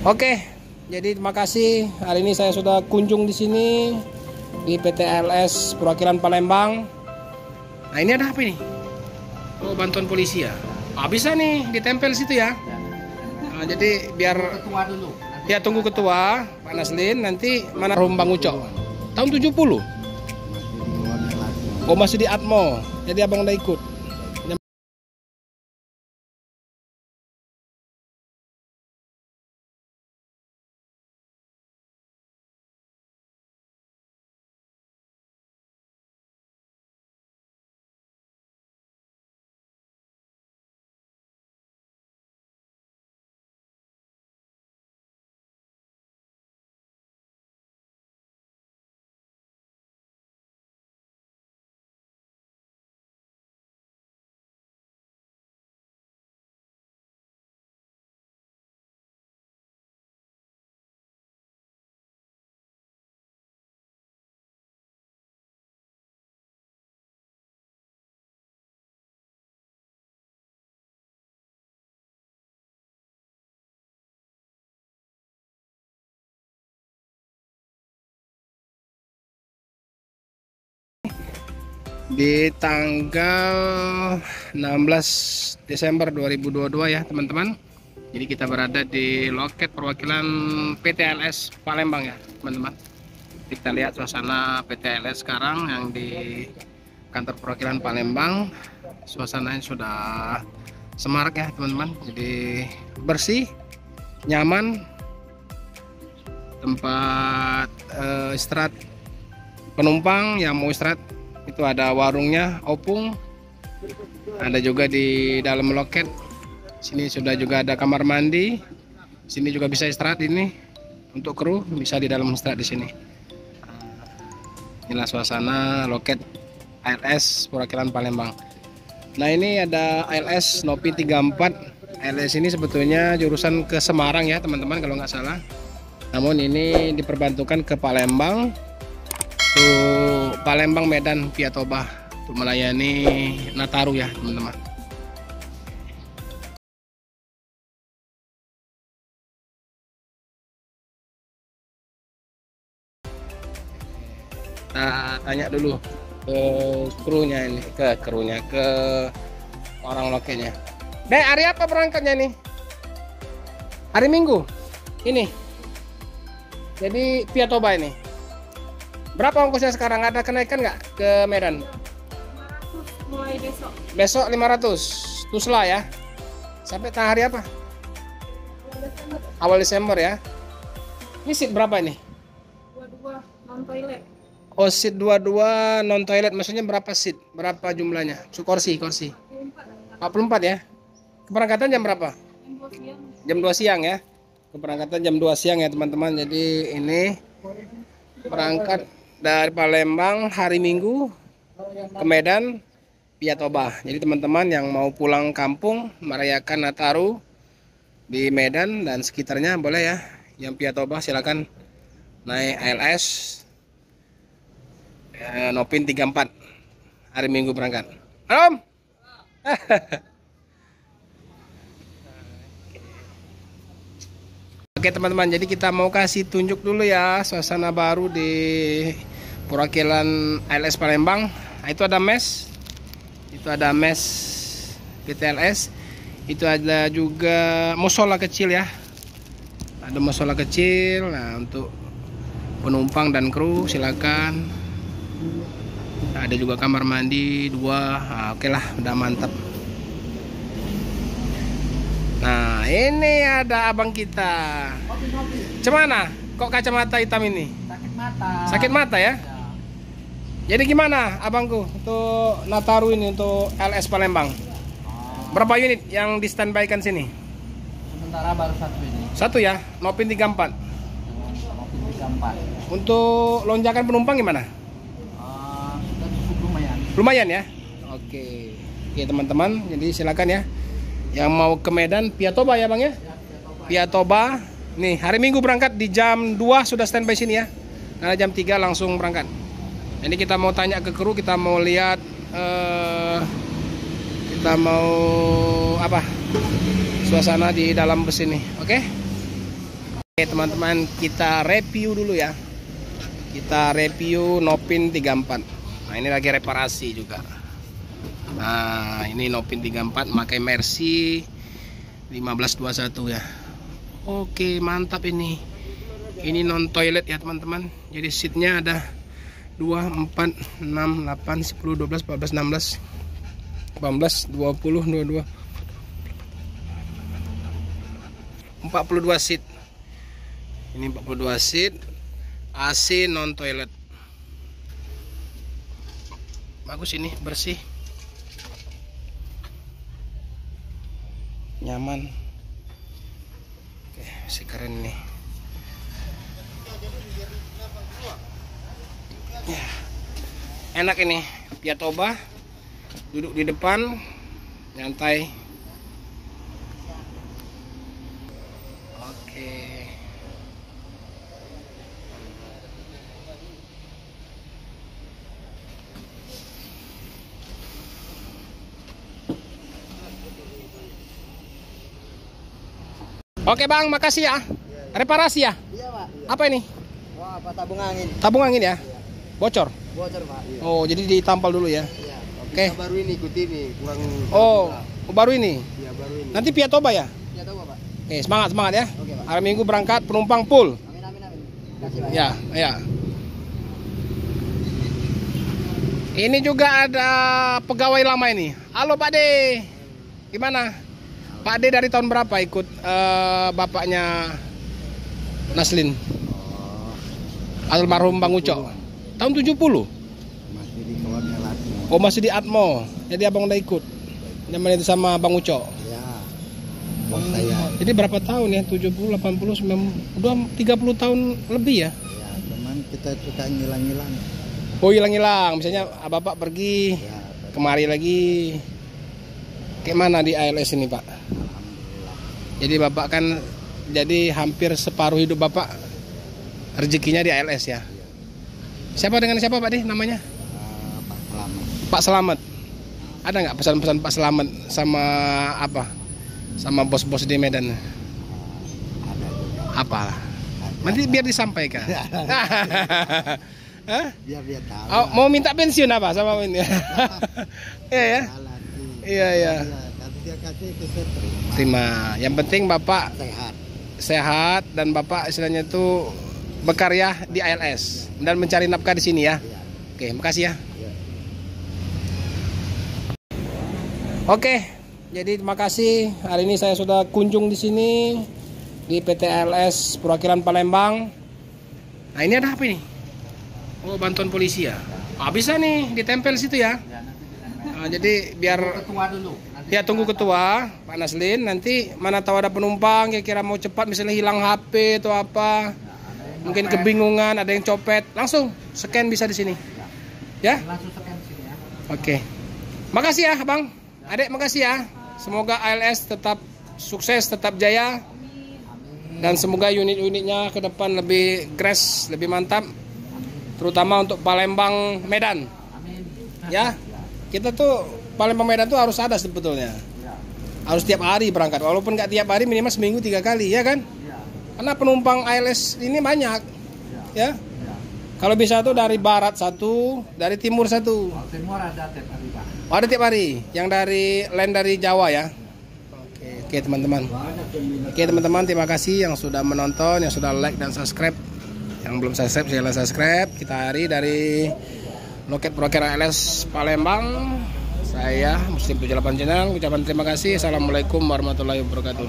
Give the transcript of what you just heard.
Oke, jadi terima kasih. Hari ini saya sudah kunjung di sini di PT ALS Perwakilan Palembang. Nah, ini ada apa ini? Oh, bantuan polisi ya. Ah, bisa nih ditempel situ ya. Nah, jadi biar Ketua dulu. ya tunggu ketua Pak Naslin, nanti mana Bang Ucok. Tahun 70. Oh, masih di Atmo. Jadi abang udah ikut. Di tanggal 16 Desember 2022 ya teman-teman. Jadi kita berada di loket perwakilan PT ALS Palembang ya teman-teman. Kita lihat suasana PT ALS sekarang yang di kantor perwakilan Palembang. Suasananya sudah semarak ya teman-teman. Jadi bersih, nyaman, tempat istirahat penumpang yang mau istirahat. Itu ada warungnya, opung. Ada juga di dalam loket. Sini sudah juga ada kamar mandi. Sini juga bisa istirahat ini. Untuk kru bisa di dalam istirahat di sini. Inilah suasana loket ALS Perwakilan Palembang. Nah, ini ada ALS Nopi 34. ALS ini sebetulnya jurusan ke Semarang ya teman-teman kalau nggak salah. Namun ini diperbantukan ke Palembang. Tuh Palembang, Medan, via Toba untuk melayani Nataru ya teman-teman. Nah, tanya dulu ke krunya ini, ke orang loketnya. Dek, hari apa berangkatnya nih? Hari Minggu ini. Jadi via Toba ini. Berapa ongkosnya sekarang? Ada kenaikan nggak ke Medan? 500 mulai besok. Besok 500 Tusla ya. Sampai tengah hari apa? Awal Desember ya. Ini seat berapa ini? 22 non toilet. Oh, seat 22 non toilet. Maksudnya berapa seat? Berapa jumlahnya? Kursi. 44 ya. Keberangkatan jam berapa? Jam 2 siang ya. Keberangkatan jam 2 siang ya teman-teman. Jadi ini berangkat dari Palembang hari Minggu ke Medan via Toba. Jadi teman-teman yang mau pulang kampung merayakan Nataru di Medan dan sekitarnya boleh ya. Yang via Toba silakan naik ALS Nopin 34 hari Minggu berangkat. Halo. Oke teman-teman, jadi kita mau kasih tunjuk dulu ya suasana baru di perwakilan ALS Palembang. Nah, itu ada mes, PTLS, itu ada juga musola kecil ya, ada musola kecil. Nah, untuk penumpang dan kru silakan. Nah, ada juga kamar mandi 2. Nah, oke lah, udah mantap. Nah, ini ada abang kita. Cemana? Kok kacamata hitam ini? Sakit mata. Sakit mata ya? Jadi gimana abangku untuk Nataru ini untuk ALS Palembang? Berapa unit yang di standby-kan sini? Sementara baru satu ini. Satu ya, Nopin 34. Nopin 34. Untuk lonjakan penumpang gimana? Sudah cukup lumayan. Lumayan ya? Oke. Oke teman-teman, jadi silakan ya. Yang mau ke Medan via Toba ya bang ya? Via Toba. Nih hari Minggu berangkat di jam 2 sudah standby sini ya. Karena jam 3 langsung berangkat. Ini kita mau tanya ke kru, kita mau lihat kita mau apa suasana di dalam bus ini. Oke? Oke teman-teman, kita review dulu ya. Kita review Nopin 34. Nah ini lagi reparasi juga. Nah ini Nopin 34 pakai Mercy 1521 ya. Oke mantap ini. Ini non toilet ya teman-teman. Jadi seatnya ada 2, 4, 6, 8, 10, 12, 14, 16, 18, 20, 22, 42 seat. Ini 42 seat, AC non toilet. Bagus ini, bersih, nyaman. Oke, masih keren nih. Ya, enak ini. Piatoba duduk di depan, nyantai. Oke. Oke bang, makasih ya. Reparasi ya? Iya pak. Apa ini? Wah, apa tabung angin? Tabung angin ya? Bocor? Bocor pak. Iya. Oh, jadi ditampal dulu ya? Iya. Oke. Kita baru ini ikut ini, kurang. Oh, baru ini? Iya baru ini. Nanti Piatoba ya? Ya tahu pak. Oke, semangat ya. Oke pak. Hari Minggu berangkat, penumpang full. Amin amin amin. Kasih pak. Ya, ya. Ini juga ada pegawai lama ini. Halo Pak De. Gimana? Pak De dari tahun berapa ikut bapaknya Naslin? Almarhum Bang Ucok. Tahun 70. Masih di kawannya lagi. Oh, masih di Atmo. Jadi abang udah ikut. Zaman itu sama Bang Ucok. Ya. Bos saya. Jadi berapa tahun ya? 70, 80, 90, udah 30 tahun lebih ya? Ya, cuman kita suka ngilang-ngilang. Oh, hilang-hilang. Misalnya bapak pergi, Ya, kemari lagi. Kayak mana di ALS ini Pak? alhamdulillah. Jadi bapak kan jadi hampir separuh hidup bapak rezekinya di ALS ya. Siapa dengan siapa Pak Di namanya? Pak Selamat. Pak Selamat. Ada nggak pesan-pesan Pak Selamat sama apa? Sama bos-bos di Medan? Ada juga. Apa? Nanti biar disampaikan. Hah? Biar dia tahu. Oh, mau minta pensiun apa sama ini? Iya ya. Iya ya. Tapi dia kasih itu saya terima. Terima. Yang penting bapak Sehat. sehat dan bapak istilahnya itu berkarya di ALS dan mencari nafkah di sini ya. Iya. Oke, makasih ya. Iya. Oke, jadi terima kasih. Hari ini saya sudah kunjung di sini di PT ALS Perwakilan Palembang. Nah, ini ada apa ini? Oh, bantuan polisi ya. Ah, bisa nih ditempel situ ya. Ya, nanti kita Nah, jadi biar ketua dulu. Nanti ya tunggu ketua Pak Naslin. Nanti mana tahu ada penumpang kira-kira mau cepat misalnya hilang HP atau apa. Mungkin kebingungan, ada yang copet, langsung scan bisa di sini. Ya? langsung scan sini ya. Oke. Makasih ya, Bang. Adek, makasih ya. Semoga ALS tetap sukses, tetap jaya. Dan semoga unit-unitnya ke depan lebih grass, lebih mantap. Terutama untuk Palembang Medan. Amin. Ya. Kita tuh Palembang Medan tuh harus ada sebetulnya. Ya. Harus tiap hari berangkat. Walaupun nggak tiap hari, minimal seminggu 3 kali, ya kan? Ya. Karena penumpang ALS ini banyak. Ya. Ya. Kalau bisa tuh dari barat satu, dari timur satu. Kalau timur ada tiap hari pak. Oh, ada tiap hari. Yang dari land dari Jawa ya. Oke, teman-teman. Oke teman-teman, terima kasih yang sudah menonton, yang sudah like dan subscribe. Yang belum subscribe, silahkan subscribe. Kita hari dari loket perwakilan ALS Palembang. Saya Muslim 78 Channel. Ucapan terima kasih. Assalamualaikum warahmatullahi wabarakatuh.